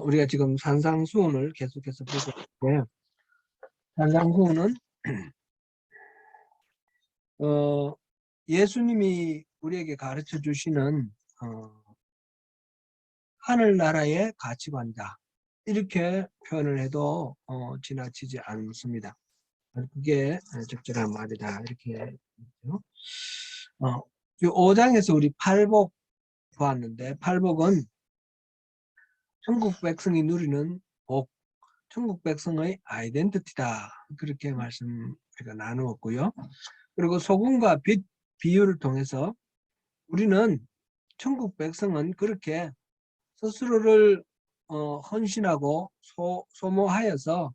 우리가 지금 산상수훈을 계속해서 보고 있는데, 산상수훈은 예수님이 우리에게 가르쳐 주시는 하늘나라의 가치관이다, 이렇게 표현을 해도 지나치지 않습니다. 그게 적절한 말이다, 이렇게 했죠. 5장에서 우리 팔복 보았는데, 팔복은 천국 백성이 누리는 복, 천국 백성의 아이덴티티다, 그렇게 말씀 우리가 나누었고요. 그리고 소금과 빛 비유를 통해서 우리는 천국 백성은 그렇게 스스로를 헌신하고 소모하여서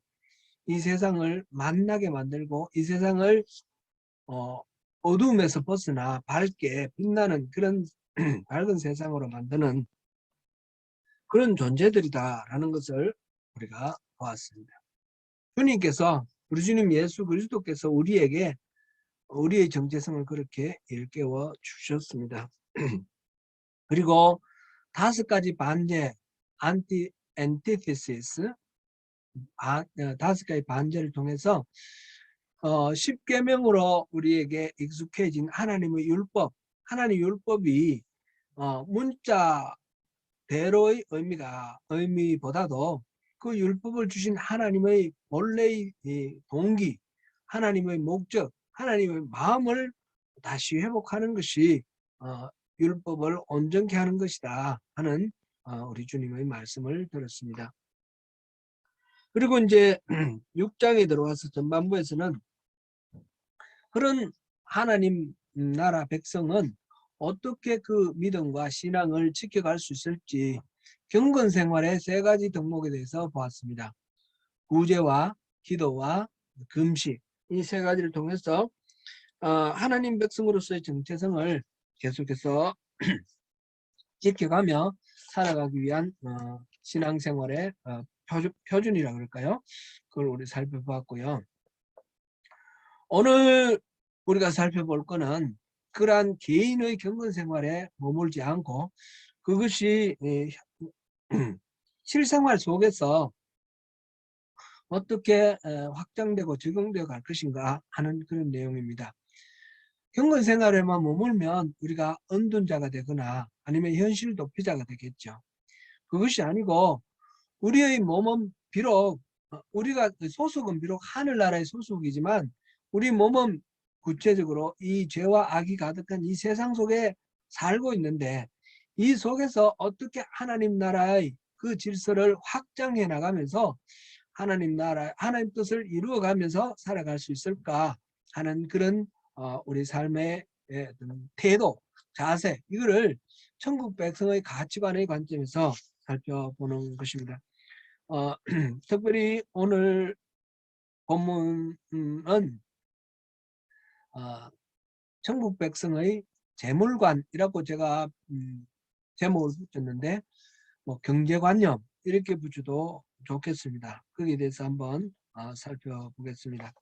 이 세상을 만나게 만들고 이 세상을 어두움에서 벗어나 밝게 빛나는 그런 밝은 세상으로 만드는 그런 존재들이다라는 것을 우리가 보았습니다. 주님께서, 우리 주님 예수 그리스도께서 우리에게 우리의 정체성을 그렇게 일깨워 주셨습니다. 그리고 5가지 반제, 엔티테시스, 5가지 반제를 통해서 10계명으로 우리에게 익숙해진 하나님의 율법, 하나님의 율법이 문자대로의 의미보다도 그 율법을 주신 하나님의 본래의 동기, 하나님의 목적, 하나님의 마음을 다시 회복하는 것이 율법을 온전케 하는 것이다 하는 우리 주님의 말씀을 들었습니다. 그리고 이제 6장에 들어와서 전반부에서는 그런 하나님 나라 백성은 어떻게 그 믿음과 신앙을 지켜갈 수 있을지 경건 생활의 3가지 덕목에 대해서 보았습니다. 구제와 기도와 금식, 이 3가지를 통해서 하나님 백성으로서의 정체성을 계속해서 지켜가며 살아가기 위한 신앙생활의 표준이라고 그럴까요? 그걸 우리 살펴보았고요. 오늘 우리가 살펴볼 거는 그러한 개인의 경건생활에 머물지 않고 그것이 실생활 속에서 어떻게 확장되고 적용되어 갈 것인가 하는 그런 내용입니다. 경건생활에만 머물면 우리가 은둔자가 되거나 아니면 현실 도피자가 되겠죠. 그것이 아니고 우리의 몸은 비록 우리가 소속은 비록 하늘나라의 소속이지만 우리 몸은 구체적으로 이 죄와 악이 가득한 이 세상 속에 살고 있는데, 이 속에서 어떻게 하나님 나라의 그 질서를 확장해 나가면서 하나님 나라, 하나님 뜻을 이루어가면서 살아갈 수 있을까 하는 그런 우리 삶의 태도, 자세, 이거를 천국 백성의 가치관의 관점에서 살펴보는 것입니다. 특별히 오늘 본문은 천국 백성의 재물관이라고 제가 제목을 붙였는데, 뭐 경제관념 이렇게 붙여도 좋겠습니다. 거기에 대해서 한번 살펴보겠습니다.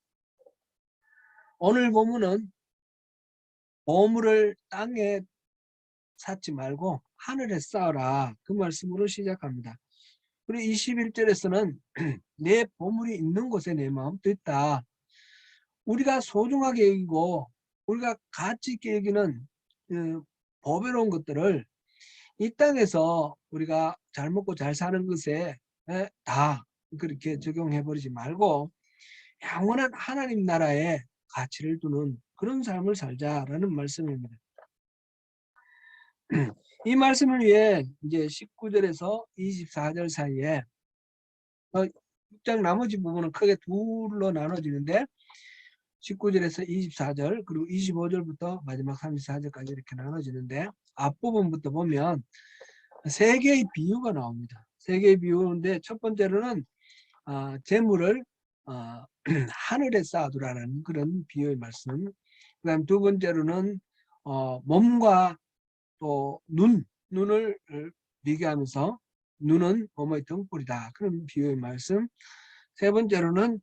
오늘 본문은 보물을 땅에 쌓지 말고 하늘에 쌓아라, 그 말씀으로 시작합니다. 그리고 21절에서는 내 보물이 있는 곳에 내 마음도 있다. 우리가 소중하게 여기고 우리가 가치 있게 여기는 보배로운 것들을 이 땅에서 우리가 잘 먹고 잘 사는 것에 다 그렇게 적용해버리지 말고 영원한 하나님 나라에 가치를 두는 그런 삶을 살자라는 말씀입니다. 이 말씀을 위해 이제 19절에서 24절 사이에 6장 나머지 부분은 크게 둘로 나눠지는데 19절에서 24절 그리고 25절부터 마지막 34절까지 이렇게 나눠지는데, 앞부분부터 보면 3개의 비유가 나옵니다. 3개의 비유인데, 첫 번째로는 재물을 하늘에 쌓아두라는 그런 비유의 말씀, 그 다음 2번째로는 몸과 또 눈을 비교하면서 눈은 몸의 등불이다, 그런 비유의 말씀, 3번째로는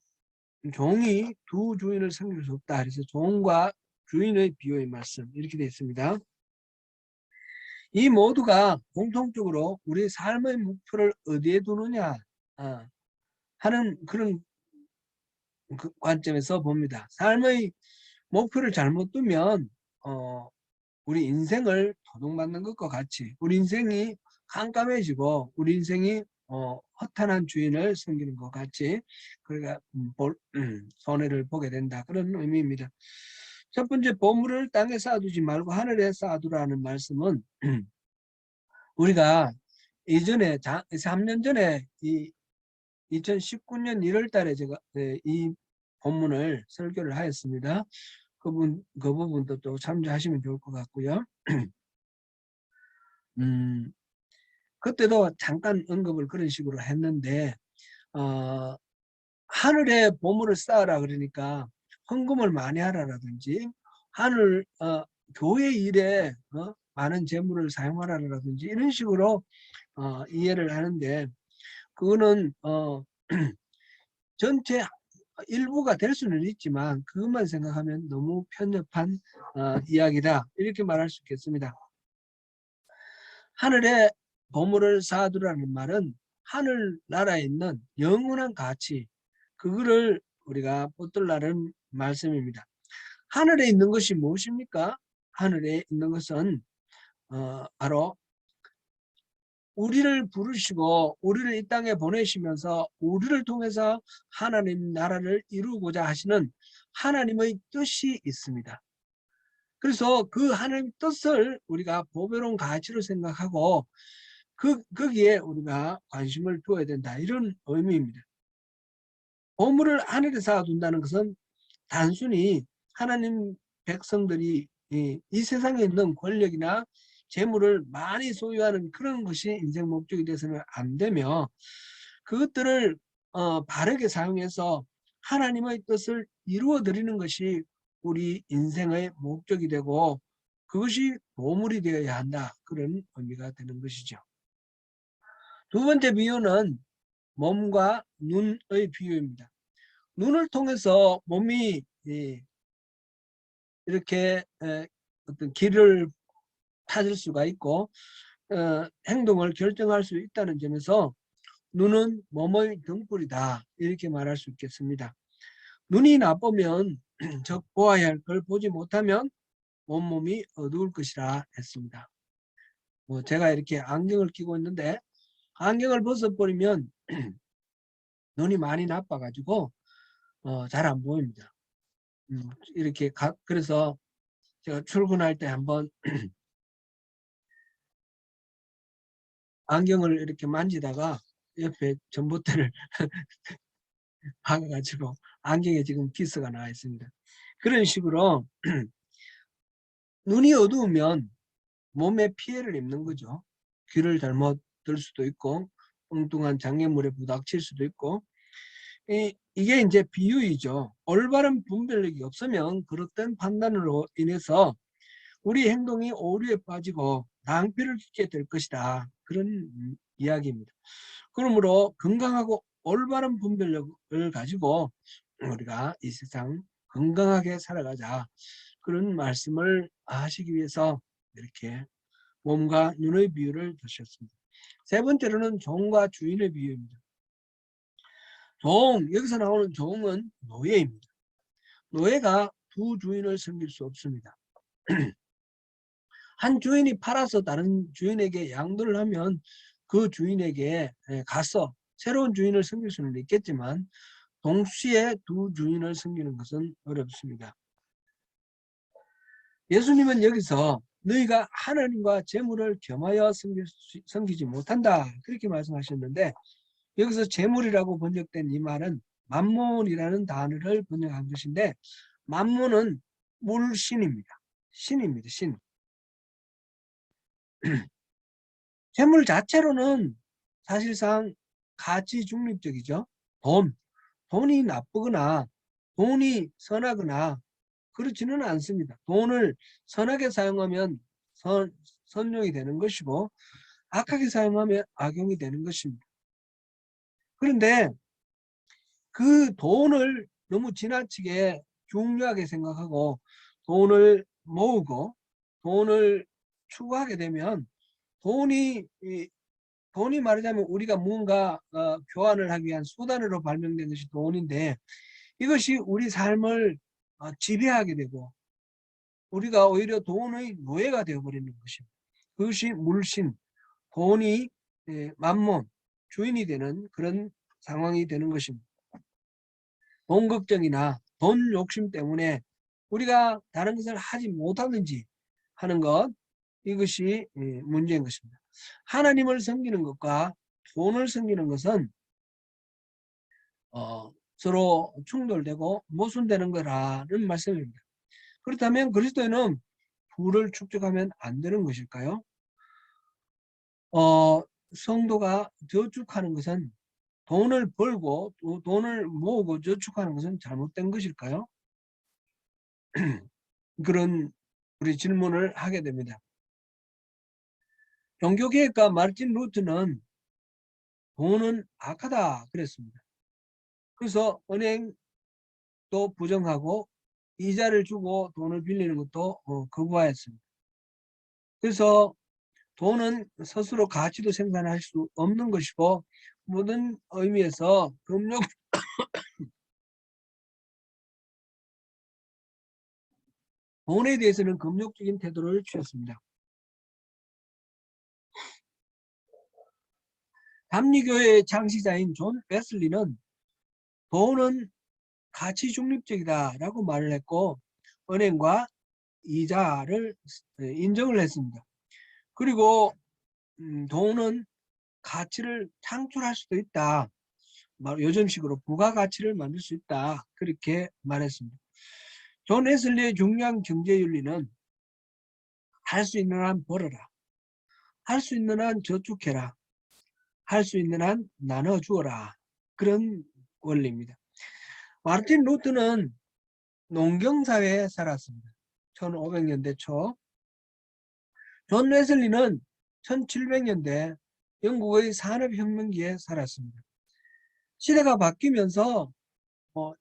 종이 2 주인을 섬길 수 없다, 그래서 종과 주인의 비유의 말씀, 이렇게 되어 있습니다. 이 모두가 공통적으로 우리 삶의 목표를 어디에 두느냐 하는 그런 그 관점에서 봅니다. 삶의 목표를 잘못 두면 우리 인생을 도둑맞는 것과 같이 우리 인생이 깜깜해지고 우리 인생이 허탄한 주인을 섬기는 것 같이 그러니까 손해를 보게 된다. 그런 의미입니다. 첫 번째, 보물을 땅에 쌓아두지 말고 하늘에 쌓아두라는 말씀은 우리가 이전에 3년 전에 이 2019년 1월 달에 제가 이 본문을 설교를 하였습니다. 그 부분도 또 참조하시면 좋을 것 같고요. 그때도 잠깐 언급을 그런 식으로 했는데 하늘에 보물을 쌓으라 그러니까 헌금을 많이 하라라든지 하늘 교회 일에 많은 재물을 사용하라라든지 이런 식으로 이해를 하는데 그거는 전체 일부가 될 수는 있지만 그것만 생각하면 너무 편협한 이야기다 이렇게 말할 수 있겠습니다. 하늘에 보물을 쌓아두라는 말은 하늘나라에 있는 영원한 가치 그거를 우리가 붙들라는 말씀입니다. 하늘에 있는 것이 무엇입니까? 하늘에 있는 것은 바로 우리를 부르시고 우리를 이 땅에 보내시면서 우리를 통해서 하나님 나라를 이루고자 하시는 하나님의 뜻이 있습니다. 그래서 그 하나님 뜻을 우리가 보배로운 가치로 생각하고 거기에 우리가 관심을 두어야 된다. 이런 의미입니다. 보물을 하늘에 쌓아둔다는 것은 단순히 하나님 백성들이 이 세상에 있는 권력이나 재물을 많이 소유하는 그런 것이 인생 목적이 돼서는 안 되며 그것들을 바르게 사용해서 하나님의 뜻을 이루어 드리는 것이 우리 인생의 목적이 되고 그것이 보물이 되어야 한다. 그런 의미가 되는 것이죠. 두 번째 비유는 몸과 눈의 비유입니다. 눈을 통해서 몸이 이렇게 어떤 길을 찾을 수가 있고 행동을 결정할 수 있다는 점에서 눈은 몸의 등불이다 이렇게 말할 수 있겠습니다. 눈이 나쁘면 즉 보아야 할 걸 보지 못하면 온몸이 어두울 것이라 했습니다. 제가 이렇게 안경을 끼고 있는데 안경을 벗어버리면 눈이 많이 나빠가지고 잘 안 보입니다. 이렇게 그래서 제가 출근할 때 한번 안경을 이렇게 만지다가 옆에 전봇대를 박아가지고 안경에 지금 기스가 나와 있습니다. 그런 식으로 눈이 어두우면 몸에 피해를 입는 거죠. 귀를 잘못 들 수도 있고 엉뚱한 장애물에 부닥칠 수도 있고 이게 이제 비유이죠. 올바른 분별력이 없으면 그릇된 판단으로 인해서 우리 행동이 오류에 빠지고 낭패를 끼게 될 것이다. 그런 이야기입니다. 그러므로 건강하고 올바른 분별력을 가지고 우리가 이 세상 건강하게 살아가자. 그런 말씀을 하시기 위해서 이렇게 몸과 눈의 비유를 드셨습니다. 세 번째로는 종과 주인의 비유입니다. 여기서 나오는 종은 노예입니다. 노예가 두 주인을 섬길 수 없습니다. 한 주인이 팔아서 다른 주인에게 양도를 하면 그 주인에게 가서 새로운 주인을 섬길 수는 있겠지만 동시에 두 주인을 섬기는 것은 어렵습니다. 예수님은 여기서 너희가 하나님과 재물을 겸하여 섬기지 못한다 그렇게 말씀하셨는데 여기서 재물이라고 번역된 이 말은 만몬이라는 단어를 번역한 것인데 만몬은 물신입니다. 신입니다. 신. 재물 자체로는 사실상 가치 중립적이죠. 돈이 나쁘거나 돈이 선하거나 그렇지는 않습니다. 돈을 선하게 사용하면 선용이 되는 것이고 악하게 사용하면 악용이 되는 것입니다. 그런데 그 돈을 너무 지나치게 중요하게 생각하고 돈을 모으고 돈을 추구하게 되면 돈이 말하자면 우리가 무언가 교환을 하기 위한 수단으로 발명된 것이 돈인데, 이것이 우리 삶을 지배하게 되고 우리가 오히려 돈의 노예가 되어버리는 것입니다. 그것이 물신, 돈이 만몬, 주인이 되는 그런 상황이 되는 것입니다. 돈 걱정이나 돈 욕심 때문에 우리가 다른 것을 하지 못하는지 하는 것, 이것이 문제인 것입니다. 하나님을 섬기는 것과 돈을 섬기는 것은 서로 충돌되고 모순되는 거라는 말씀입니다. 그렇다면 그리스도인은 부를 축적하면 안 되는 것일까요? 성도가 저축하는 것은, 돈을 벌고 또 돈을 모으고 저축하는 것은 잘못된 것일까요? 그런 우리 질문을 하게 됩니다. 종교개혁가 마르틴 루트는 돈은 악하다 그랬습니다. 그래서 은행도 부정하고 이자를 주고 돈을 빌리는 것도 거부하였습니다. 그래서 돈은 스스로 가치도 생산할 수 없는 것이고 모든 의미에서 돈에 대해서는 금욕적인 태도를 취했습니다. 감리교회의 창시자인 존 웨슬리는 돈은 가치 중립적이다라고 말을 했고 은행과 이자를 인정을 했습니다. 그리고 돈은 가치를 창출할 수도 있다. 요즘식으로 부가가치를 만들 수 있다. 그렇게 말했습니다. 존 웨슬리의 중요한 경제윤리는 할 수 있는 한 벌어라. 할 수 있는 한 저축해라. 할 수 있는 한 나눠주어라. 그런 원리입니다. 마르틴 루트는 농경사회에 살았습니다. 1500년대 초. 존 웨슬리는 1700년대 영국의 산업혁명기에 살았습니다. 시대가 바뀌면서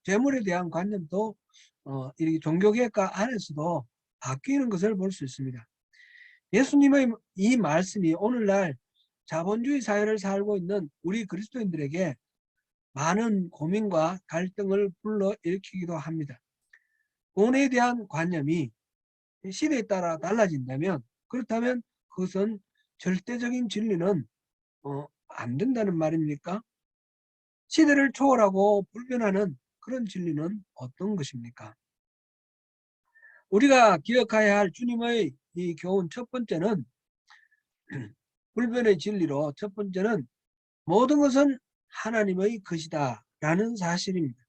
재물에 대한 관념도 이렇게 종교개혁가 안에서도 바뀌는 것을 볼 수 있습니다. 예수님의 이 말씀이 오늘날 자본주의 사회를 살고 있는 우리 그리스도인들에게 많은 고민과 갈등을 불러일으키기도 합니다. 돈에 대한 관념이 시대에 따라 달라진다면, 그렇다면 그것은 절대적인 진리는 안 된다는 말입니까? 시대를 초월하고 불변하는 그런 진리는 어떤 것입니까? 우리가 기억해야 할 주님의 이 교훈 첫 번째는 불변의 진리로, 첫 번째는 모든 것은 하나님의 것이다 라는 사실입니다.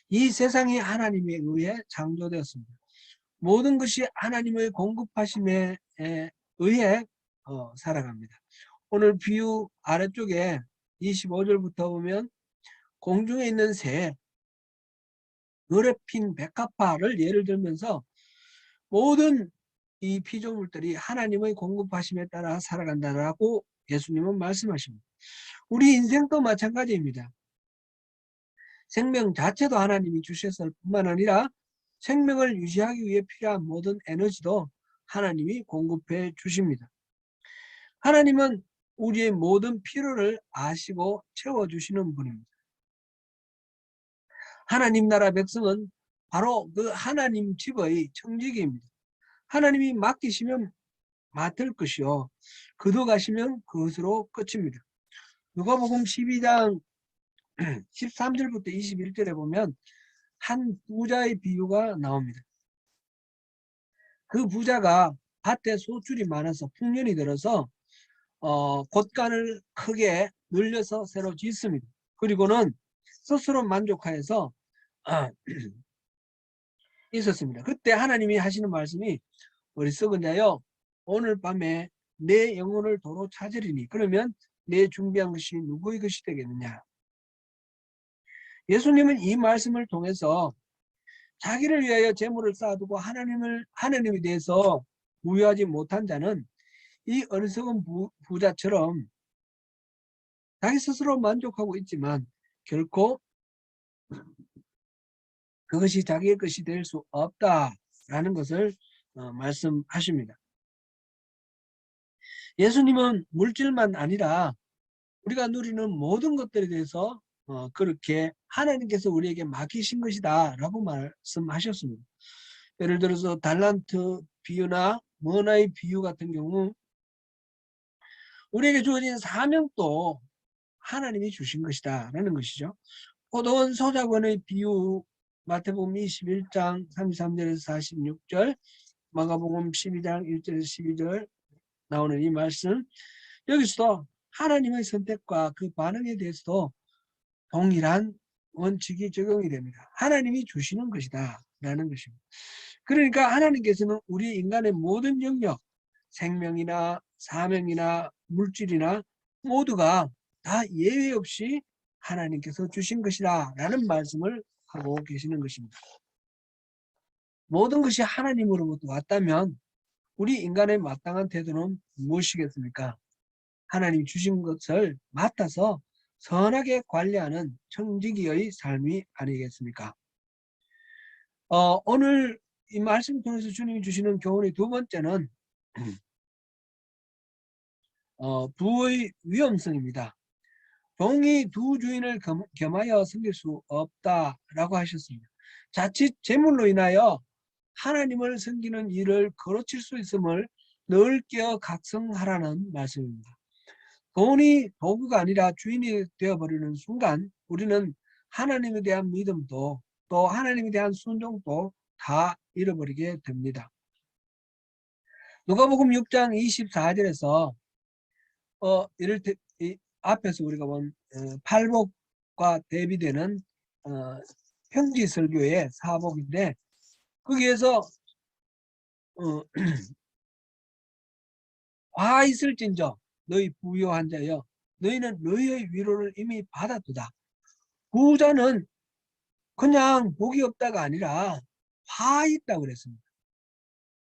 이 세상이 하나님에 의해 창조되었습니다. 모든 것이 하나님의 공급하심에 의해 살아갑니다. 오늘 비유 아래쪽에 25절부터 보면 공중에 있는 새, 너래 핀 백합화를 예를 들면서 모든 이 피조물들이 하나님의 공급하심에 따라 살아간다라고 예수님은 말씀하십니다. 우리 인생도 마찬가지입니다. 생명 자체도 하나님이 주셨을 뿐만 아니라 생명을 유지하기 위해 필요한 모든 에너지도 하나님이 공급해 주십니다. 하나님은 우리의 모든 필요를 아시고 채워주시는 분입니다. 하나님 나라 백성은 바로 그 하나님 집의 청지기입니다. 하나님이 맡기시면 맡을 것이요 거둬가시면 그것으로 끝입니다. 누가복음 12장 13절부터 21절에 보면 한 부자의 비유가 나옵니다. 그 부자가 밭에 소출이 많아서 풍년이 들어서 곳간을 크게 늘려서 새로 짓습니다. 그리고는 스스로 만족하여서 있었습니다. 그때 하나님이 하시는 말씀이 어리석은 자여 오늘 밤에 내 영혼을 도로 찾으리니 그러면 내 준비한 것이 누구의 것이 되겠느냐. 예수님은 이 말씀을 통해서 자기를 위하여 재물을 쌓아두고 하나님에 대해서 부유하지 못한 자는 이 어리석은 부자처럼 자기 스스로 만족하고 있지만 결코 그것이 자기의 것이 될 수 없다라는 것을 말씀하십니다. 예수님은 물질만 아니라 우리가 누리는 모든 것들에 대해서 그렇게 하나님께서 우리에게 맡기신 것이다 라고 말씀하셨습니다. 예를 들어서 달란트 비유나 머나의 비유 같은 경우 우리에게 주어진 사명도 하나님이 주신 것이다 라는 것이죠. 포도원 소작원의 비유 마태복음 21장 33절에서 46절, 마가복음 12장 1절에서 12절 나오는 이 말씀, 여기서도 하나님의 선택과 그 반응에 대해서도 동일한 원칙이 적용이 됩니다. 하나님이 주시는 것이다 라는 것입니다. 그러니까 하나님께서는 우리 인간의 모든 영역, 생명이나 사명이나 물질이나 모두가 다 예외 없이 하나님께서 주신 것이다 라는 말씀을 하고 계시는 것입니다. 모든 것이 하나님으로부터 왔다면 우리 인간의 마땅한 태도는 무엇이겠습니까? 하나님이 주신 것을 맡아서 선하게 관리하는 청지기의 삶이 아니겠습니까? 오늘 이 말씀 통해서 주님이 주시는 교훈의 두 번째는 부의 위험성입니다. 종이 두 주인을 겸하여 섬길 수 없다라고 하셨습니다. 자칫 재물로 인하여 하나님을 섬기는 일을 거르칠 수 있음을 늘 깨어 각성하라는 말씀입니다. 돈이 도구가 아니라 주인이 되어버리는 순간 우리는 하나님에 대한 믿음도 또 하나님에 대한 순종도 다 잃어버리게 됩니다. 누가복음 6장 24절에서 이를 앞에서 우리가 본 팔복과 대비되는 평지설교의 사복인데 거기에서 화 있을진저 너희 부유한 자여 너희는 너희의 위로를 이미 받았도다. 부자는 그냥 복이 없다가 아니라 화 있다고 그랬습니다.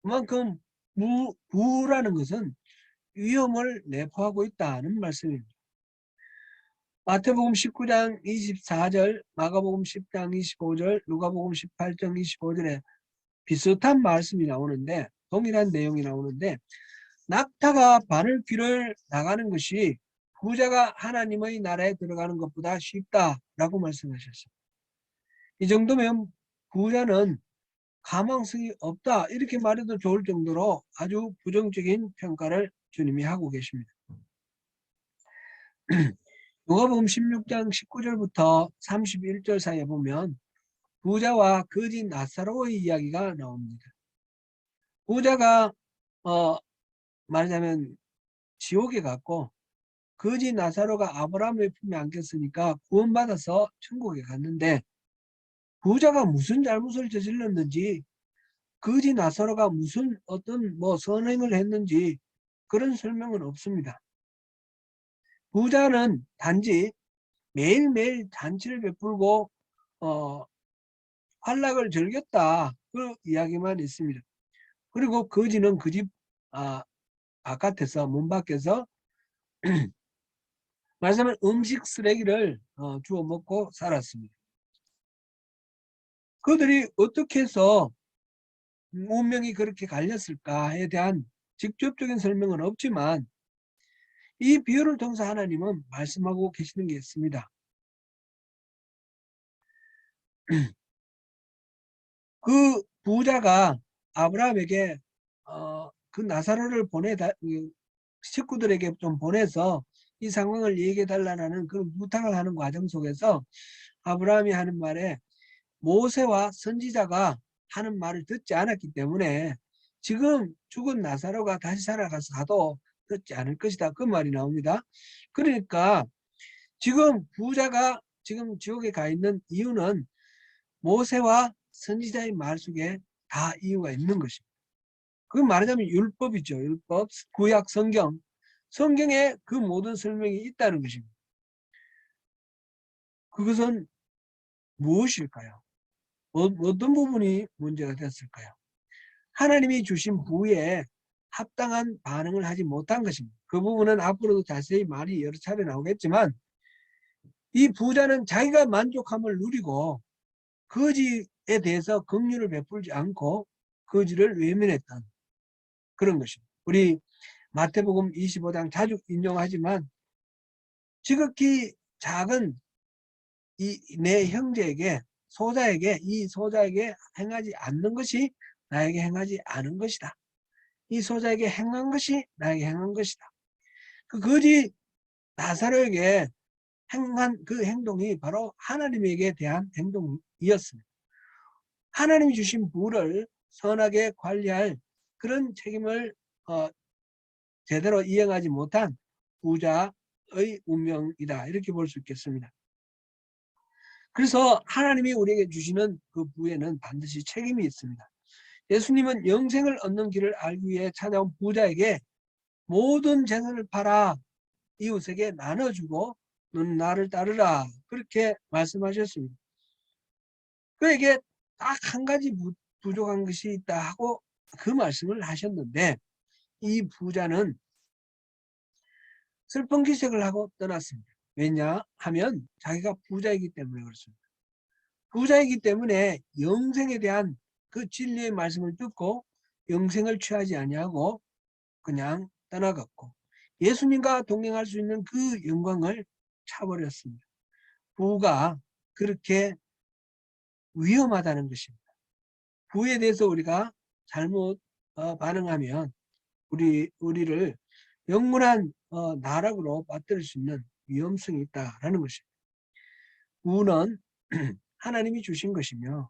그만큼 부라는 것은 위험을 내포하고 있다는 말씀입니다. 마태복음 19장 24절, 마가복음 10장 25절, 누가복음 18장 25절에 비슷한 말씀이 나오는데 동일한 내용이 나오는데 낙타가 바늘귀를 나가는 것이 부자가 하나님의 나라에 들어가는 것보다 쉽다라고 말씀하셨어요. 이 정도면 부자는 가망성이 없다 이렇게 말해도 좋을 정도로 아주 부정적인 평가를 주님이 하고 계십니다. 누가복음 16장 19절부터 31절 사이에 보면 부자와 거지 나사로의 이야기가 나옵니다. 부자가 말하자면 지옥에 갔고 거지 나사로가 아브라함의 품에 안겼으니까 구원받아서 천국에 갔는데 부자가 무슨 잘못을 저질렀는지 거지 나사로가 무슨 어떤 선행을 했는지 그런 설명은 없습니다. 부자는 단지 매일매일 잔치를 베풀고 환락을 즐겼다 그 이야기만 있습니다. 그리고 거지는 그 집 바깥에서 문 밖에서 말하자면 음식 쓰레기를 주워 먹고 살았습니다. 그들이 어떻게 해서 운명이 그렇게 갈렸을까에 대한 직접적인 설명은 없지만 이 비유를 통해서 하나님은 말씀하고 계시는 게 있습니다. 그 부자가 아브라함에게 그 나사로를 식구들에게 좀 보내서 이 상황을 얘기해 달라는 그런 부탁을 하는 과정 속에서 아브라함이 하는 말에 모세와 선지자가 하는 말을 듣지 않았기 때문에 지금 죽은 나사로가 다시 살아가서 가도 듣지 않을 것이다. 그 말이 나옵니다. 그러니까 지금 부자가 지금 지옥에 가 있는 이유는 모세와 선지자의 말 속에 다 이유가 있는 것입니다. 그 말하자면 율법이죠. 율법, 구약 성경. 성경에 그 모든 설명이 있다는 것입니다. 그것은 무엇일까요? 어떤 부분이 문제가 됐을까요? 하나님이 주신 부에 합당한 반응을 하지 못한 것입니다. 그 부분은 앞으로도 자세히 말이 여러 차례 나오겠지만 이 부자는 자기가 만족함을 누리고 거지에 대해서 긍휼을 베풀지 않고 거지를 외면했던 그런 것입니다. 우리 마태복음 25장 자주 인용하지만 지극히 작은 이 내 형제에게 이 소자에게 행하지 않는 것이 나에게 행하지 않은 것이다. 이 소자에게 행한 것이 나에게 행한 것이다. 그 거지 나사로에게 행한 그 행동이 바로 하나님에게 대한 행동이었습니다. 하나님이 주신 부를 선하게 관리할 그런 책임을 제대로 이행하지 못한 부자의 운명이다. 이렇게 볼 수 있겠습니다. 그래서 하나님이 우리에게 주시는 그 부에는 반드시 책임이 있습니다. 예수님은 영생을 얻는 길을 알기 위해 찾아온 부자에게 모든 재산을 팔아 이웃에게 나눠주고 너는 나를 따르라 그렇게 말씀하셨습니다. 그에게 딱 한 가지 부족한 것이 있다 하고 그 말씀을 하셨는데 이 부자는 슬픈 기색을 하고 떠났습니다. 왜냐 하면 자기가 부자이기 때문에 그렇습니다. 부자이기 때문에 영생에 대한 그 진리의 말씀을 듣고 영생을 취하지 아니하고 그냥 떠나갔고 예수님과 동행할 수 있는 그 영광을 차버렸습니다. 부가 그렇게 위험하다는 것입니다. 부에 대해서 우리가 잘못 반응하면 우리를 영원한 나락으로 빠뜨릴 수 있는 위험성이 있다라는 것입니다. 부는 하나님이 주신 것이며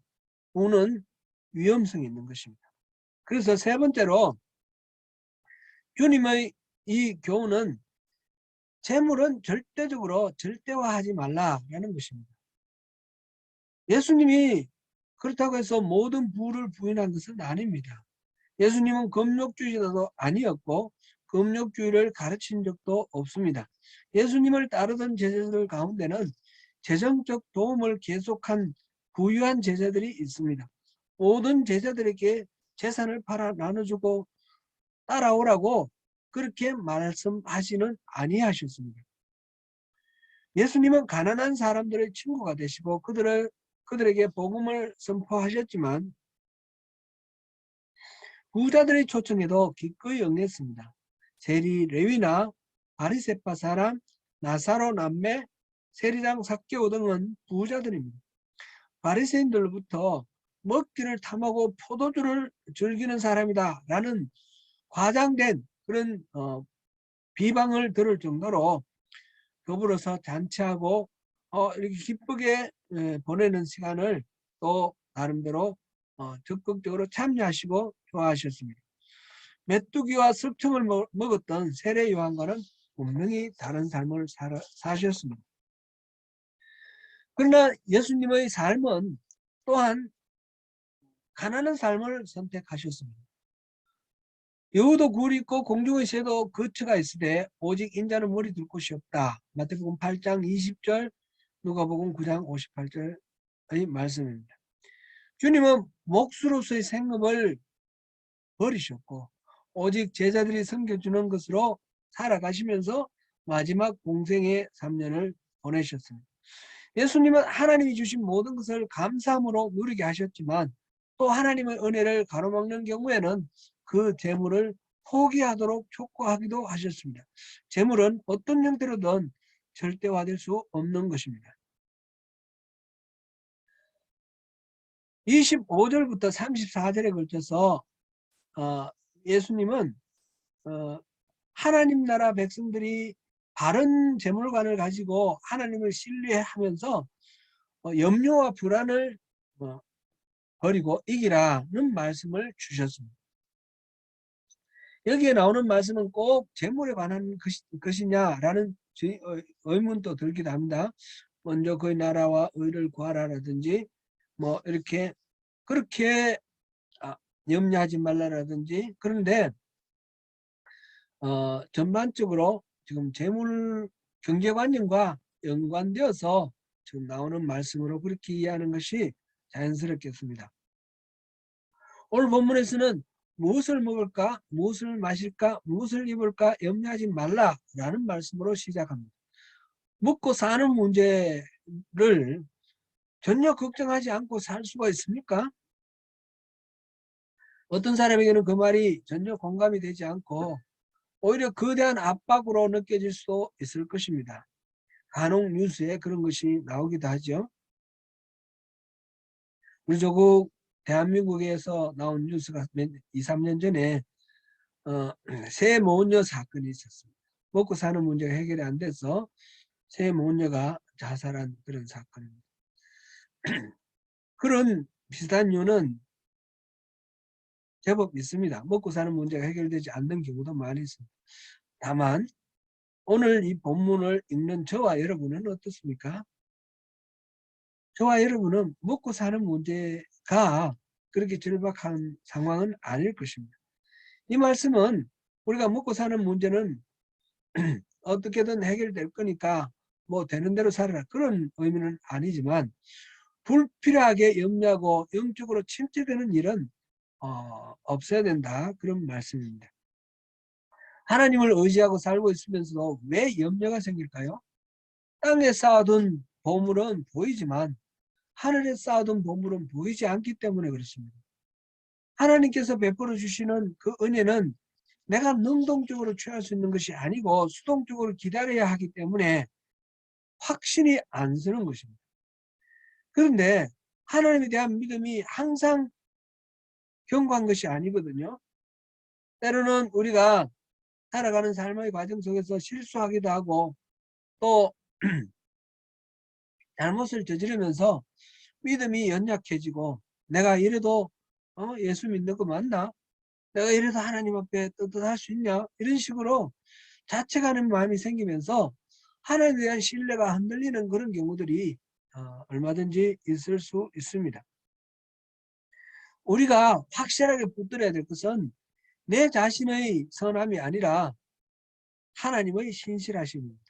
부는 위험성이 있는 것입니다. 그래서 세 번째로 주님의 이 교훈은 재물은 절대적으로 절대화하지 말라라는 것입니다. 예수님이 그렇다고 해서 모든 부를 부인한 것은 아닙니다. 예수님은 금욕주의자도 아니었고 금욕주의를 가르친 적도 없습니다. 예수님을 따르던 제자들 가운데는 재정적 도움을 계속한 부유한 제자들이 있습니다. 모든 제자들에게 재산을 팔아 나눠주고 따라오라고 그렇게 말씀하시는 아니하셨습니다. 예수님은 가난한 사람들의 친구가 되시고 그들에게 복음을 선포하셨지만 부자들의 초청에도 기꺼이 응했습니다. 세리 레위나 바리새파 사람, 나사로 남매, 세리장 삭개오 등은 부자들입니다. 바리새인들로부터 먹기를 탐하고 포도주를 즐기는 사람이다 라는 과장된 그런 비방을 들을 정도로 더불어서 잔치하고 이렇게 기쁘게 보내는 시간을 또 나름대로 적극적으로 참여하시고 좋아하셨습니다. 메뚜기와 습청을 먹었던 세례 요한과는 분명히 다른 삶을 사셨습니다. 그러나 예수님의 삶은 또한 가난한 삶을 선택하셨습니다. 여우도 굴이 있고 공중의 새도 거처가 있으되 오직 인자는 머리 둘 곳이 없다. 마태복음 8장 20절, 누가복음 9장 58절의 말씀입니다. 주님은 몫으로서의 생업을 버리셨고 오직 제자들이 섬겨주는 것으로 살아가시면서 마지막 공생의 3년을 보내셨습니다. 예수님은 하나님이 주신 모든 것을 감사함으로 누리게 하셨지만 또 하나님의 은혜를 가로막는 경우에는 그 재물을 포기하도록 촉구하기도 하셨습니다. 재물은 어떤 형태로든 절대화될 수 없는 것입니다. 25절부터 34절에 걸쳐서 예수님은 하나님 나라 백성들이 바른 재물관을 가지고 하나님을 신뢰하면서 염려와 불안을 버리고 이기라는 말씀을 주셨습니다. 여기에 나오는 말씀은 꼭 재물에 관한 것이냐라는 의문도 들기도 합니다. 먼저 그의 나라와 의를 구하라라든지 뭐 이렇게 그렇게 염려하지 말라라든지 그런데 전반적으로 지금 재물 경제관념과 연관되어서 지금 나오는 말씀으로 그렇게 이해하는 것이 자연스럽겠습니다. 오늘 본문에서는 무엇을 먹을까, 무엇을 마실까, 무엇을 입을까 염려하지 말라라는 말씀으로 시작합니다. 먹고 사는 문제를 전혀 걱정하지 않고 살 수가 있습니까? 어떤 사람에게는 그 말이 전혀 공감이 되지 않고 오히려 거대한 압박으로 느껴질 수도 있을 것입니다. 간혹 뉴스에 그런 것이 나오기도 하죠. 우리 조국 대한민국에서 나온 뉴스가 2, 3년 전에 새 모녀 사건이 있었습니다. 먹고 사는 문제가 해결이 안 돼서 새 모녀가 자살한 그런 사건입니다. 그런 비슷한 이유는 제법 있습니다. 먹고 사는 문제가 해결되지 않는 경우도 많이 있습니다. 다만 오늘 이 본문을 읽는 저와 여러분은 어떻습니까? 저와 여러분은 먹고 사는 문제가 그렇게 절박한 상황은 아닐 것입니다. 이 말씀은 우리가 먹고 사는 문제는 어떻게든 해결될 거니까 뭐 되는 대로 살아라 그런 의미는 아니지만 불필요하게 염려하고 영적으로 침체되는 일은 없어야 된다 그런 말씀입니다. 하나님을 의지하고 살고 있으면서도 왜 염려가 생길까요? 땅에 쌓아둔 보물은 보이지만 하늘에 쌓아둔 보물은 보이지 않기 때문에 그렇습니다. 하나님께서 베풀어 주시는 그 은혜는 내가 능동적으로 취할 수 있는 것이 아니고 수동적으로 기다려야 하기 때문에 확신이 안 서는 것입니다. 그런데 하나님에 대한 믿음이 항상 견고한 것이 아니거든요. 때로는 우리가 살아가는 삶의 과정 속에서 실수하기도 하고 또 잘못을 저지르면서 믿음이 연약해지고 내가 이래도 예수 믿는 거 맞나? 내가 이래도 하나님 앞에 떳떳할 수 있냐? 이런 식으로 자책하는 마음이 생기면서 하나님에 대한 신뢰가 흔들리는 그런 경우들이 얼마든지 있을 수 있습니다. 우리가 확실하게 붙들어야 될 것은 내 자신의 선함이 아니라 하나님의 신실하심입니다.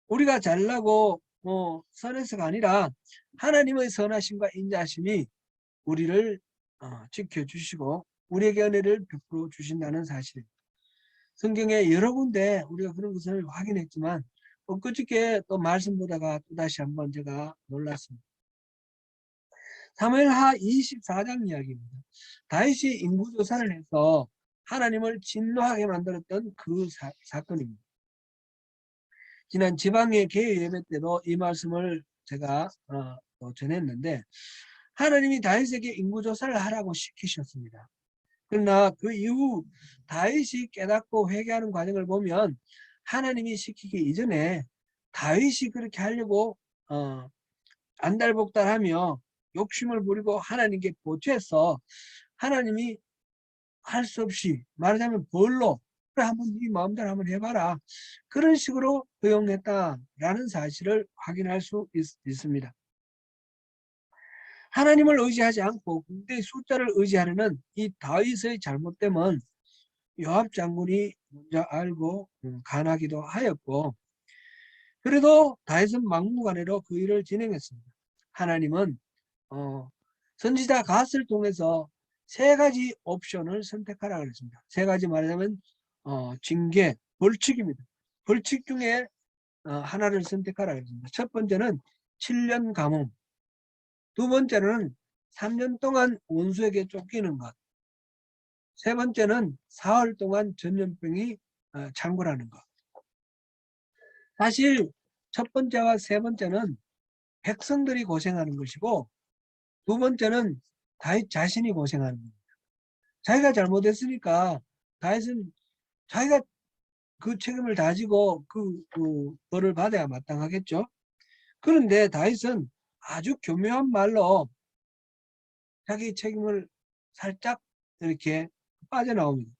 우리가 잘나고 선해서가 아니라 하나님의 선하심과 인자하심이 우리를 지켜주시고 우리에게 은혜를 베풀어 주신다는 사실입니다. 성경에 여러 군데 우리가 그런 것을 확인했지만 엊그저께 또 말씀 보다가 또다시 한번 제가 놀랐습니다. 사무엘하 24장 이야기입니다. 다윗이 인구조사를 해서 하나님을 진노하게 만들었던 그 사건입니다. 지난 지방의 개회 예배 때도 이 말씀을 제가 전했는데 하나님이 다윗에게 인구조사를 하라고 시키셨습니다. 그러나 그 이후 다윗이 깨닫고 회개하는 과정을 보면 하나님이 시키기 이전에 다윗이 그렇게 하려고 안달복달하며 욕심을 부리고 하나님께 보채서 하나님이 할 수 없이 말하자면 벌로 그래 한번 네 마음대로 한번 해봐라 그런 식으로 허용했다라는 사실을 확인할 수 있습니다. 하나님을 의지하지 않고 군대의 숫자를 의지하려는 이 다윗의 잘못됨은 요압 장군이 먼저 알고 간하기도 하였고 그래도 다윗은 막무가내로 그 일을 진행했습니다. 하나님은 선지자 갓을 통해서 세 가지 옵션을 선택하라 그랬습니다. 세 가지 말하자면 징계, 벌칙입니다. 벌칙 중에 하나를 선택하라 그랬습니다. 첫 번째는 7년 감옥, 두 번째는 3년 동안 원수에게 쫓기는 것, 세 번째는 사흘 동안 전염병이 창궐하는 것. 사실 첫 번째와 세 번째는 백성들이 고생하는 것이고 두 번째는 다윗 자신이 고생하는 겁니다. 자기가 잘못했으니까 다윗은 자기가 그 책임을 다지고 그 벌을 받아야 마땅하겠죠. 그런데 다윗은 아주 교묘한 말로 자기 책임을 살짝 이렇게 빠져나옵니다.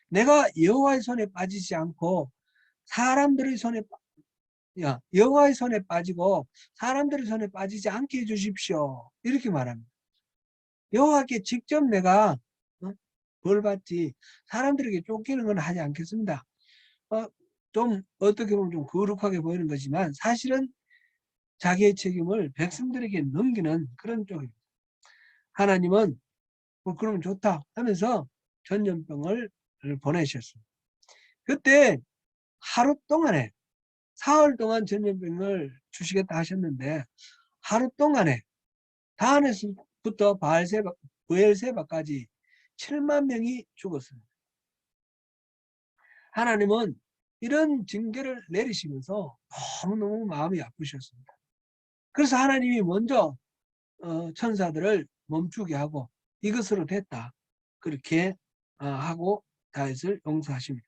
내가 여호와의 손에 빠지지 않고 사람들의 손에 여호와의 손에 빠지고 사람들의 손에 빠지지 않게 해주십시오. 이렇게 말합니다. 여호와께 직접 내가 벌 받지 사람들에게 쫓기는 건 하지 않겠습니다. 좀 어떻게 보면 좀 거룩하게 보이는 거지만 사실은 자기의 책임을 백성들에게 넘기는 그런 쪽입니다. 하나님은 그러면 좋다 하면서 전염병을 보내셨습니다. 그때 하루 동안에 사흘 동안 전염병을 주시겠다 하셨는데 하루 동안에 다한에서부터 브엘세바까지 7만 명이 죽었습니다. 하나님은 이런 징계를 내리시면서 너무너무 마음이 아프셨습니다. 그래서 하나님이 먼저 천사들을 멈추게 하고 이것으로 됐다. 그렇게 하고 다윗을 용서하십니다.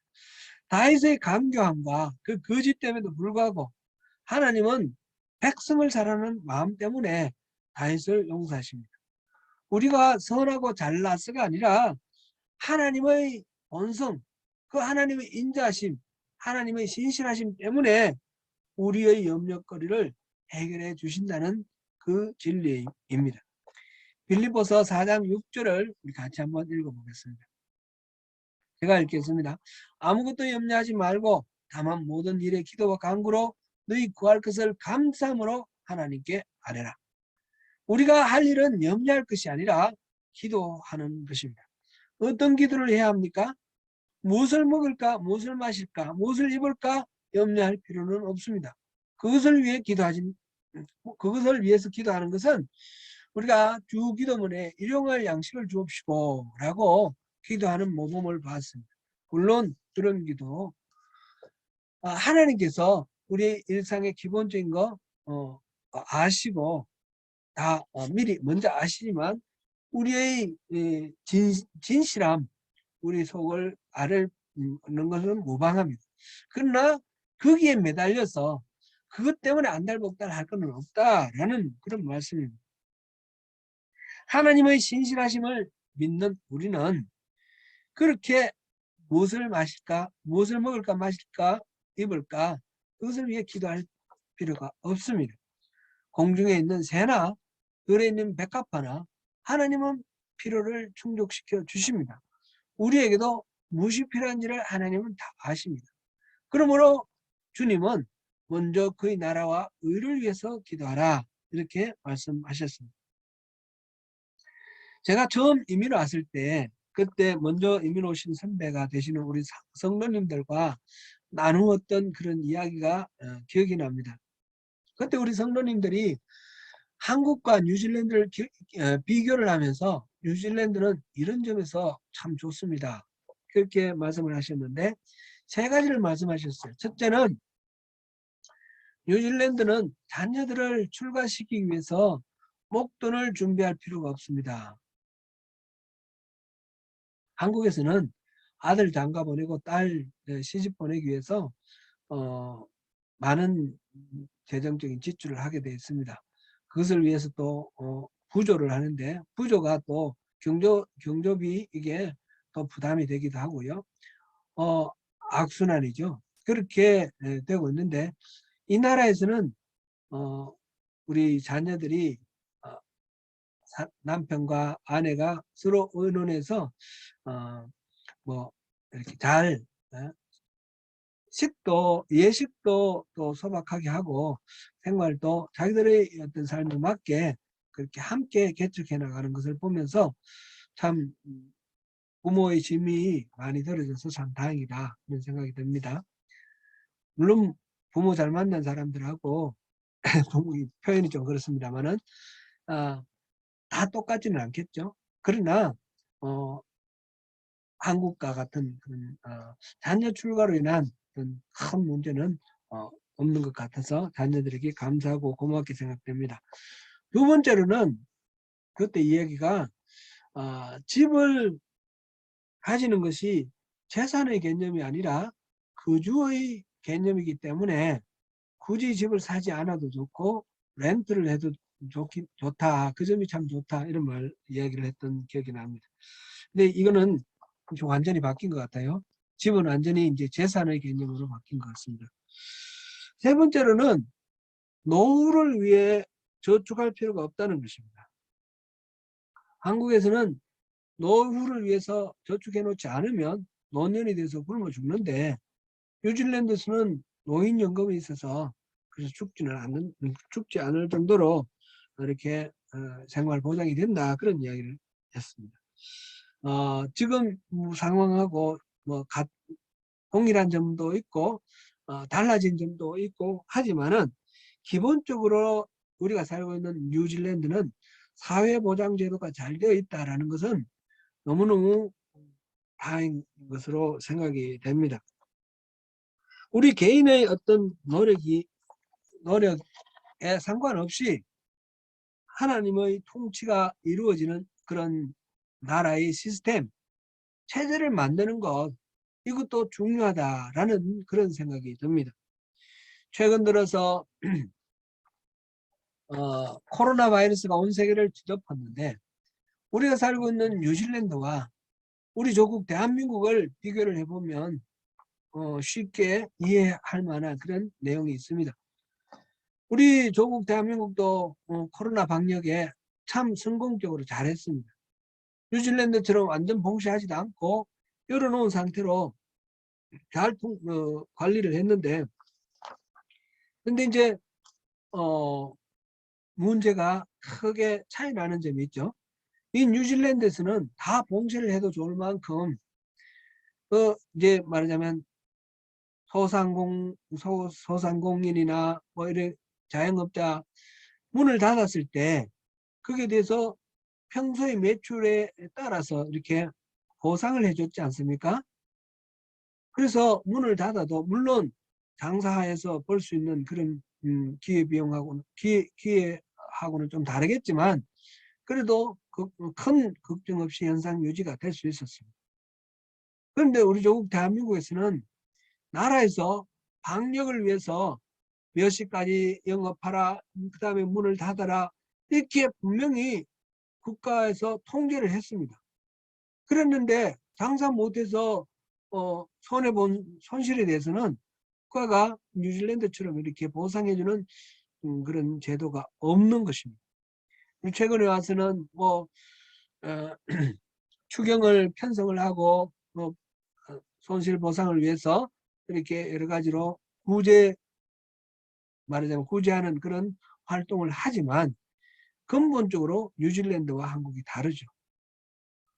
다윗의 강교함과 그 거짓됨에도 불구하고 하나님은 백성을 사랑하는 마음 때문에 다윗을 용서하십니다. 우리가 선하고 잘나서가 아니라 하나님의 본성, 그 하나님의 인자심, 하나님의 신실하심 때문에 우리의 염려거리를 해결해 주신다는 그 진리입니다. 빌립보서 4장 6절을 우리 같이 한번 읽어보겠습니다. 제가 읽겠습니다. 아무것도 염려하지 말고 다만 모든 일에 기도와 간구로 너희 구할 것을 감사함으로 하나님께 아뢰라. 우리가 할 일은 염려할 것이 아니라 기도하는 것입니다. 어떤 기도를 해야 합니까? 무엇을 먹을까? 무엇을 마실까? 무엇을 입을까? 염려할 필요는 없습니다. 그것을 위해서 기도하는 것은 우리가 주 기도문에 일용할 양식을 주옵시고 라고 기도하는 모범을 봤습니다. 물론 그런 기도 하나님께서 우리 일상의 기본적인 거 아시고 다 미리 먼저 아시지만 우리의 진실함, 우리 속을 알는 것은 무방합니다. 그러나 거기에 매달려서 그것 때문에 안달복달 할 것은 없다라는 그런 말씀입니다. 하나님의 신실하심을 믿는 우리는 그렇게 무엇을 마실까, 무엇을 먹을까, 마실까, 입을까 그것을 위해 기도할 필요가 없습니다. 공중에 있는 새나 들에 있는 백합화나 하나님은 필요를 충족시켜 주십니다. 우리에게도 무엇이 필요한지를 하나님은 다 아십니다. 그러므로 주님은 먼저 그의 나라와 의를 위해서 기도하라 이렇게 말씀하셨습니다. 제가 처음 이민 왔을 때 그때 먼저 이민 오신 선배가 되시는 우리 성도님들과 나누었던 그런 이야기가 기억이 납니다. 그때 우리 성도님들이 한국과 뉴질랜드를 비교를 하면서 뉴질랜드는 이런 점에서 참 좋습니다. 그렇게 말씀을 하셨는데 세 가지를 말씀하셨어요. 첫째는 뉴질랜드는 자녀들을 출가시키기 위해서 목돈을 준비할 필요가 없습니다. 한국에서는 아들 장가 보내고 딸 시집 보내기 위해서 많은 재정적인 지출을 하게 되어 있습니다. 그것을 위해서 또 부조를 하는데 부조가 또 경조비 이게 또 부담이 되기도 하고요. 악순환이죠. 그렇게 되고 있는데 이 나라에서는 우리 자녀들이 남편과 아내가 서로 의논해서 뭐 이렇게 잘 예식도 또 소박하게 하고 생활도 자기들의 어떤 삶에 맞게 그렇게 함께 개척해 나가는 것을 보면서 참 부모의 짐이 많이 덜어져서 참 다행이다 그런 생각이 듭니다. 물론 부모 잘 만난 사람들하고 표현이 좀 그렇습니다만은 다 똑같지는 않겠죠. 그러나 한국과 같은 그런 자녀 출가로 인한 큰 문제는 없는 것 같아서 자녀들에게 감사하고 고맙게 생각됩니다. 두 번째로는 그때 이야기가 집을 가지는 것이 재산의 개념이 아니라 거주의 개념이기 때문에 굳이 집을 사지 않아도 좋고 렌트를 해도 좋다. 그 점이 참 좋다. 이런 이야기를 했던 기억이 납니다. 근데 이거는 완전히 바뀐 것 같아요. 집은 완전히 이제 재산의 개념으로 바뀐 것 같습니다. 세 번째로는 노후를 위해 저축할 필요가 없다는 것입니다. 한국에서는 노후를 위해서 저축해 놓지 않으면 노년이 돼서 굶어 죽는데 뉴질랜드에서는 노인연금이 있어서 그래서 죽지 않을 정도로 이렇게 생활 보장이 된다 그런 이야기를 했습니다. 지금 상황하고 동일한 점도 있고 달라진 점도 있고 하지만은 기본적으로 우리가 살고 있는 뉴질랜드는 사회보장제도가 잘 되어 있다라는 것은 너무너무 다행인 것으로 생각이 됩니다. 우리 개인의 어떤 노력에 상관없이 하나님의 통치가 이루어지는 그런 나라의 시스템, 체제를 만드는 것, 이것도 중요하다라는 그런 생각이 듭니다. 최근 들어서 코로나 바이러스가 온 세계를 뒤덮었는데 우리가 살고 있는 뉴질랜드와 우리 조국 대한민국을 비교를 해보면 쉽게 이해할 만한 그런 내용이 있습니다. 우리 조국 대한민국도 코로나 방역에 참 성공적으로 잘했습니다. 뉴질랜드처럼 완전 봉쇄하지도 않고 열어놓은 상태로 잘 관리를 했는데, 근데 이제 문제가 크게 차이 나는 점이 있죠. 이 뉴질랜드에서는 다 봉쇄를 해도 좋을 만큼 이제 말하자면 소상공인이나 뭐 이런 자영업자 문을 닫았을 때 그게 대해서 평소의 매출에 따라서 이렇게 보상을 해줬지 않습니까? 그래서 문을 닫아도 물론 장사해서 벌 수 있는 그런 기회하고는 좀 다르겠지만 그래도 큰 걱정 없이 현상 유지가 될 수 있었습니다. 그런데 우리 조국 대한민국에서는 나라에서 방역을 위해서 몇 시까지 영업하라, 그 다음에 문을 닫아라, 이렇게 분명히 국가에서 통제를 했습니다. 그랬는데 장사 못해서 손해본 손실에 대해서는 국가가 뉴질랜드처럼 이렇게 보상해주는 그런 제도가 없는 것입니다. 최근에 와서는 뭐 추경을 편성을 하고 손실 보상을 위해서 이렇게 여러 가지로 말하자면 구제하는 그런 활동을 하지만 근본적으로 뉴질랜드와 한국이 다르죠.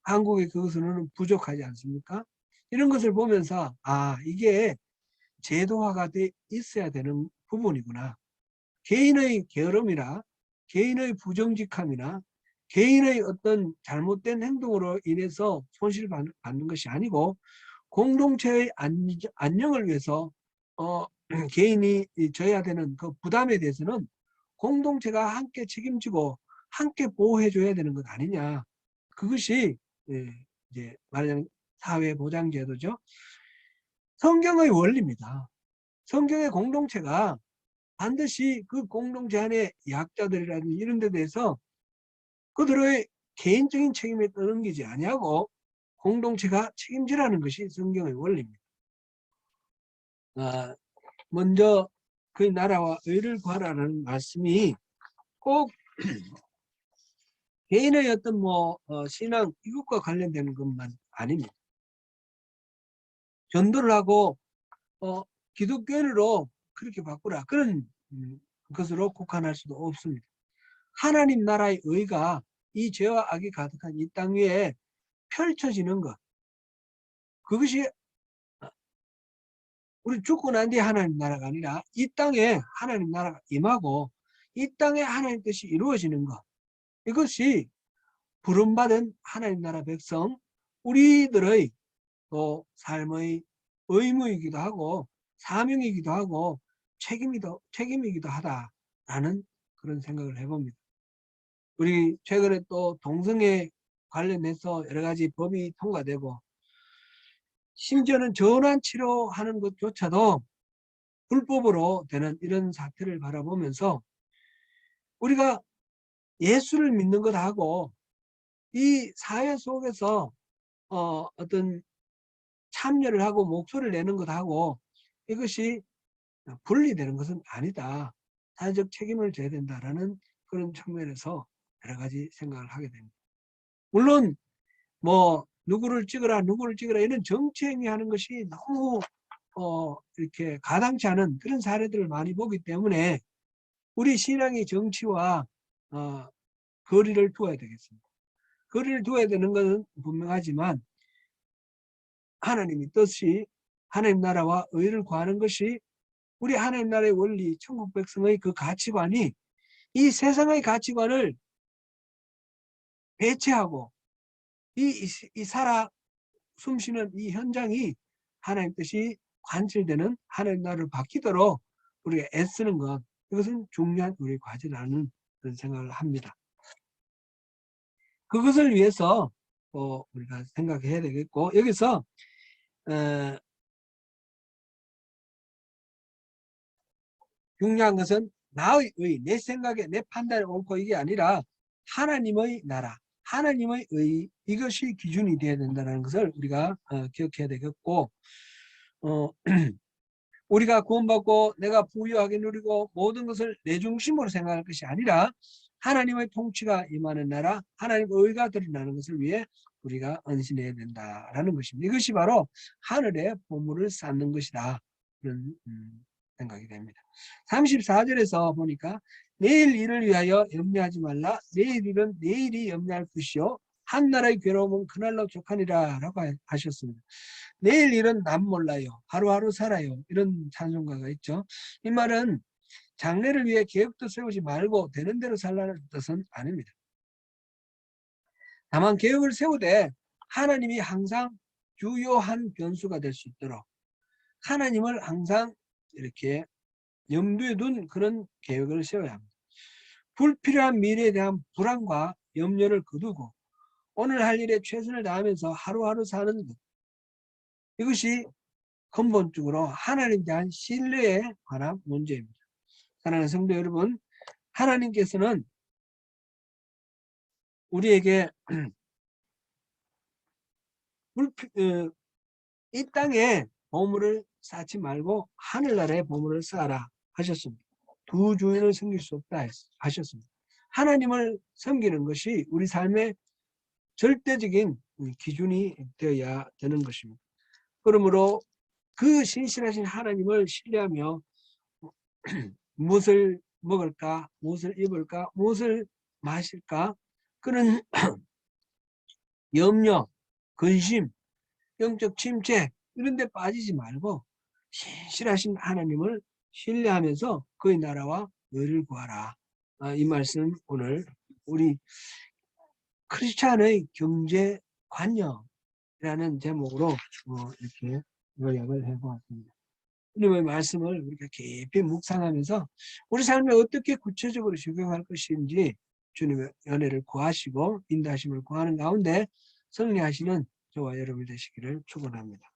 한국의 그것은 부족하지 않습니까? 이런 것을 보면서 이게 제도화가 돼 있어야 되는 부분이구나. 개인의 게으름이나 개인의 부정직함이나 개인의 어떤 잘못된 행동으로 인해서 손실을 받는 것이 아니고 공동체의 안녕을 위해서 개인이 져야 되는 그 부담에 대해서는 공동체가 함께 책임지고 함께 보호해줘야 되는 것 아니냐. 그것이 이제 말하자면 사회보장제도죠. 성경의 원리입니다. 성경의 공동체가 반드시 그 공동체 안에 약자들이라든지 이런 데 대해서 그들의 개인적인 책임에 떠넘기지 아니하고 공동체가 책임지라는 것이 성경의 원리입니다. 먼저 그 나라와 의를 구하라는 말씀이 꼭 개인의 어떤 신앙 이것과 관련되는 것만 아닙니다. 전도를 하고 기독교인으로 그렇게 바꾸라 그런 것으로 국한할 수도 없습니다. 하나님 나라의 의가 이 죄와 악이 가득한 이 땅 위에 펼쳐지는 것, 그것이 우리 죽고 난 뒤에 하나님 나라가 아니라 이 땅에 하나님 나라가 임하고 이 땅에 하나님 뜻이 이루어지는 것, 이것이 부름받은 하나님 나라 백성 우리들의 또 삶의 의무이기도 하고 사명이기도 하고 책임이기도 하다라는 그런 생각을 해봅니다. 우리 최근에 또 동성애 관련해서 여러 가지 법이 통과되고 심지어는 전환 치료하는 것조차도 불법으로 되는 이런 사태를 바라보면서 우리가 예수를 믿는 것하고 이 사회 속에서 어떤 참여를 하고 목소리를 내는 것하고 이것이 분리되는 것은 아니다. 사회적 책임을 져야 된다라는 그런 측면에서 여러 가지 생각을 하게 됩니다. 물론 누구를 찍어라 이런 정치행위 하는 것이 너무 이렇게 가당치 않은 그런 사례들을 많이 보기 때문에 우리 신앙의 정치와 거리를 두어야 되겠습니다. 거리를 두어야 되는 것은 분명하지만 하나님의 뜻이 하나님 나라와 의를 구하는 것이 우리 하나님 나라의 원리, 천국 백성의 그 가치관이 이 세상의 가치관을 배체하고 이 살아 숨쉬는 이 현장이 하나님 뜻이 관철되는 하나님 나라를 바뀌도록 우리가 애쓰는 것, 이것은 중요한 우리 과제라는 그런 생각을 합니다. 그것을 위해서 우리가 생각해야 되겠고, 여기서 중요한 것은 나의 의, 내 생각에 내 판단이 옳고 이게 아니라 하나님의 나라, 하나님의 의, 이것이 기준이 되어야 된다는 것을 우리가 기억해야 되겠고, 우리가 구원받고 내가 부유하게 누리고 모든 것을 내 중심으로 생각할 것이 아니라 하나님의 통치가 임하는 나라, 하나님의 의가 드러나는 것을 위해 우리가 헌신해야 된다라는 것입니다. 이것이 바로 하늘의 보물을 쌓는 것이다. 그런 생각이 됩니다. 34절에서 보니까 내일 일을 위하여 염려하지 말라. 내일 일은 내일이 염려할 것이요 한나라의 괴로움은 그날로 족하니라 라고 하셨습니다. 내일 일은 남 몰라요. 하루하루 살아요. 이런 찬송가가 있죠. 이 말은 장래를 위해 계획도 세우지 말고 되는 대로 살라는 뜻은 아닙니다. 다만 계획을 세우되 하나님이 항상 주요한 변수가 될 수 있도록 하나님을 항상 이렇게 염두에 둔 그런 계획을 세워야 합니다. 불필요한 미래에 대한 불안과 염려를 거두고 오늘 할 일에 최선을 다하면서 하루하루 사는 것, 이것이 근본적으로 하나님에 대한 신뢰에 관한 문제입니다. 사랑하는 성도 여러분, 하나님께서는 우리에게 이 땅에 보물을 쌓지 말고 하늘나라에 보물을 쌓아라 하셨습니다. 두 주인을 섬길 수 없다 하셨습니다. 하나님을 섬기는 것이 우리 삶의 절대적인 기준이 되어야 되는 것입니다. 그러므로 그 신실하신 하나님을 신뢰하며 무엇을 먹을까, 무엇을 입을까, 무엇을 마실까, 그런 염려, 근심, 영적 침체 이런 데 빠지지 말고 신실하신 하나님을 신뢰하면서 그의 나라와 의를 구하라. 이 말씀 오늘 우리 크리스찬의 경제관념이라는 제목으로 이렇게 요약을 해보았습니다. 주님의 말씀을 우리가 깊이 묵상하면서 우리 삶에 어떻게 구체적으로 적용할 것인지 주님의 은혜를 구하시고 인도하심을 구하는 가운데 승리하시는 저와 여러분이 되시기를 축원합니다.